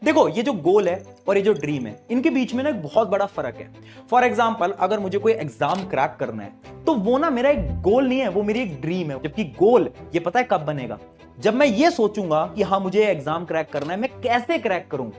देखो, ये जो गोल है और ये जो ड्रीम है, इनके बीच में ना एक बहुत बड़ा फर्क है। फॉर एग्जाम्पल, अगर मुझे कोई एग्जाम क्रैक करना है तो वो ना मेरा एक गोल नहीं है, वो मेरी एक ड्रीम है। जबकि गोल ये पता है कब बनेगा, जब मैं ये सोचूंगा कि हाँ मुझे एग्जाम क्रैक करना है, मैं कैसे क्रैक करूं।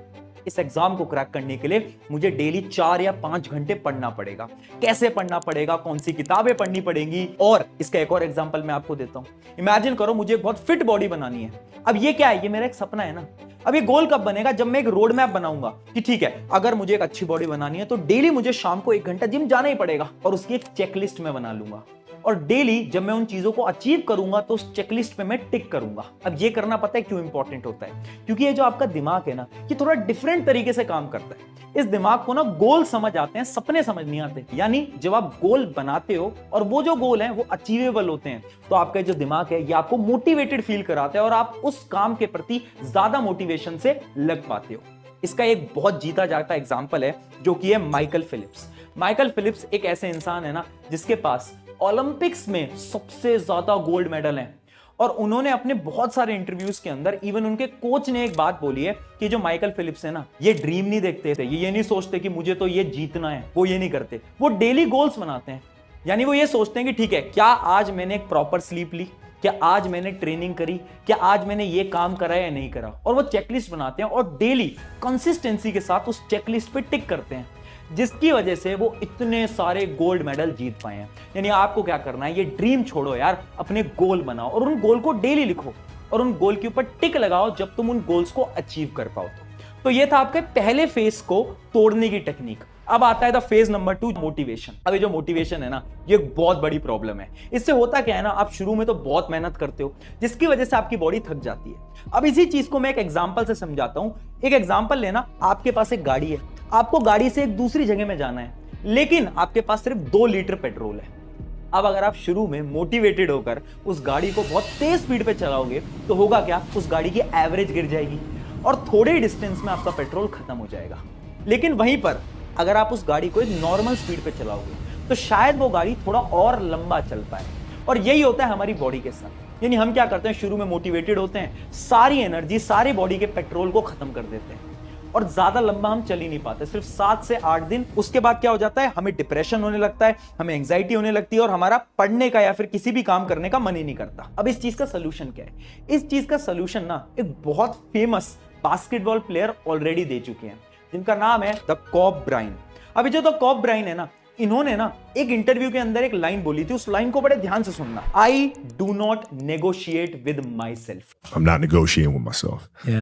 इस एग्जाम को क्रैक करने के लिए मुझे डेली 4 या 5 घंटे पढ़ना पड़ेगा। कैसे पढ़ना पड़ेगा, कौन सी किताबें पढ़नी पड़ेंगी। और इसका एक और एग्जांपल मैं आपको देता हूं। इमेजिन करो मुझे एक बहुत फिट बॉडी बनानी है। अब ये क्या है, ये मेरा एक सपना है ना। अब ये गोल कब बनेगा, जब मैं एक रोड मैप बनाऊंगा कि ठीक है, अगर मुझे एक अच्छी बॉडी बनानी है तो डेली मुझे शाम को 1 घंटा जिम जाना ही पड़ेगा, और उसकी एक चेकलिस्ट में बना लूंगा। और डेली जब मैं उन चीजों को अचीव करूंगा तो उस चेकलिस्ट पे मैं टिक करूंगा। अब ये करना पता है क्यों इंपॉर्टेंट होता है, क्योंकि ये जो आपका दिमाग है ना, ये थोड़ा डिफरेंट तरीके से काम करता है। इस दिमाग को ना गोल समझ आते हैं, सपने समझ नहीं आते। यानी जब आप गोल बनाते हो और वो जो गोल हैं वो अचीवेबल होते हैं, तो आपका जो दिमाग है ये आपको मोटिवेटेड फील कराता है और आप उस काम के प्रति ज्यादा मोटिवेशन से लग पाते हो। इसका एक बहुत जीता जागता एग्जाम्पल है जो कि है माइकल फिलिप्स। माइकल फिलिप्स एक ऐसे इंसान है ना जिसके पास ओलंपिक्स में सबसे ज्यादा गोल्ड मेडल हैं। और उन्होंने अपने बहुत सारे इंटरव्यूज के अंदर, इवन उनके कोच ने एक बात बोली है कि जो माइकल फिलिप्स है ना, ये ड्रीम नहीं देखते थे, ये नहीं सोचते कि मुझे तो ये जीतना है, वो ये नहीं करते। वो डेली गोल्स बनाते हैं। यानी वो ये सोचते हैं कि ठीक है, क्या आज मैंने एक प्रॉपर स्लीप ली, क्या आज मैंने ट्रेनिंग करी, क्या आज मैंने ये काम करा या नहीं करा। और वो चेकलिस्ट बनाते हैं और डेली कंसिस्टेंसी के साथ उस चेकलिस्ट पे टिक करते हैं, जिसकी वजह से वो इतने सारे गोल्ड मेडल जीत पाए हैं। यानी आपको क्या करना है, ये ड्रीम छोड़ो यार, अपने गोल बनाओ और उन गोल को डेली लिखो और उन गोल के ऊपर टिक लगाओ जब तुम उन गोल्स को अचीव कर पाओ। तो ये था आपके पहले फेज को तोड़ने की टेक्निक। अब आता है द फेज नंबर 2, मोटिवेशन। अब ये जो मोटिवेशन है ना, ये एक बहुत बड़ी प्रॉब्लम है। इससे होता क्या है ना, आप शुरू में तो बहुत मेहनत करते हो जिसकी वजह से आपकी बॉडी थक जाती है। अब इसी चीज को मैं एक एग्जांपल से समझाता हूं। एक एग्जांपल लेना, आपके पास एक गाड़ी है, आपको गाड़ी से एक दूसरी जगह में जाना है, लेकिन आपके पास सिर्फ 2 लीटर पेट्रोल है। अब अगर आप शुरू में मोटिवेटेड होकर उस गाड़ी को बहुत तेज स्पीड पे चलाओगे तो होगा क्या, उस गाड़ी की एवरेज गिर जाएगी और थोड़े ही डिस्टेंस में आपका पेट्रोल खत्म हो जाएगा। लेकिन वहीं पर अगर आप उस गाड़ी को एक नॉर्मल स्पीड पे चलाओगे तो शायद वो गाड़ी थोड़ा और लंबा चल पाए। और यही होता है हमारी बॉडी के साथ। यानी हम क्या करते हैं, शुरू में मोटिवेटेड होते हैं, सारी एनर्जी, सारी बॉडी के पेट्रोल को खत्म कर देते हैं और ज्यादा लंबा हम चल ही नहीं पाते, सिर्फ 7 से 8 दिन। उसके बाद क्या हो जाता है, हमें डिप्रेशन होने लगता है, हमें एंजाइटी होने लगती है और हमारा पढ़ने का या फिर किसी भी काम करने का मन ही नहीं करता। अब इस चीज का सोल्यूशन क्या है? इस चीज का सोल्यूशन ना एक बहुत फेमस बास्केटबॉल प्लेयर ऑलरेडी दे चुके हैं, जिनका नाम है द कॉब ब्राइन। अभी जो द कॉब ब्राइन है ना, इन्होंने ना एक इंटरव्यू के अंदर एक लाइन बोली थी, उस लाइन को बड़े ध्यान से सुनना। I do not negotiate with my self. I'm not negotiating with myself. Yeah.